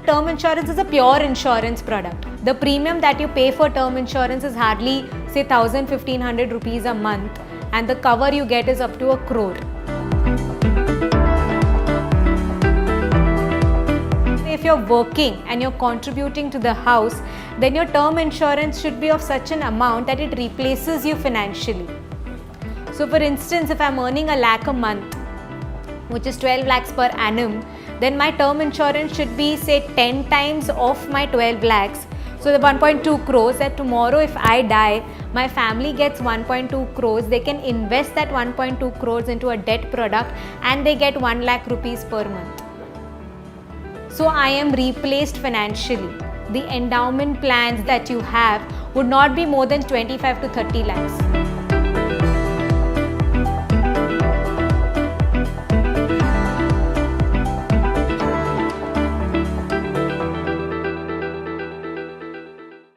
term insurance is a pure insurance product. The premium that you pay for term insurance is hardly say 1,000-1,500 rupees a month, and the cover you get is up to 1 crore. If you're working and you're contributing to the house, then your term insurance should be of such an amount that it replaces you financially. So for instance, if I'm earning 1 lakh a month, which is 12 lakhs per annum, then my term insurance should be say 10 times of my 12 lakhs. So the 1.2 crores, that tomorrow if I die, my family gets 1.2 crores, they can invest that 1.2 crores into a debt product and they get 1 lakh rupees per month. So I am replaced financially. The endowment plans that you have would not be more than 25 to 30 lakhs.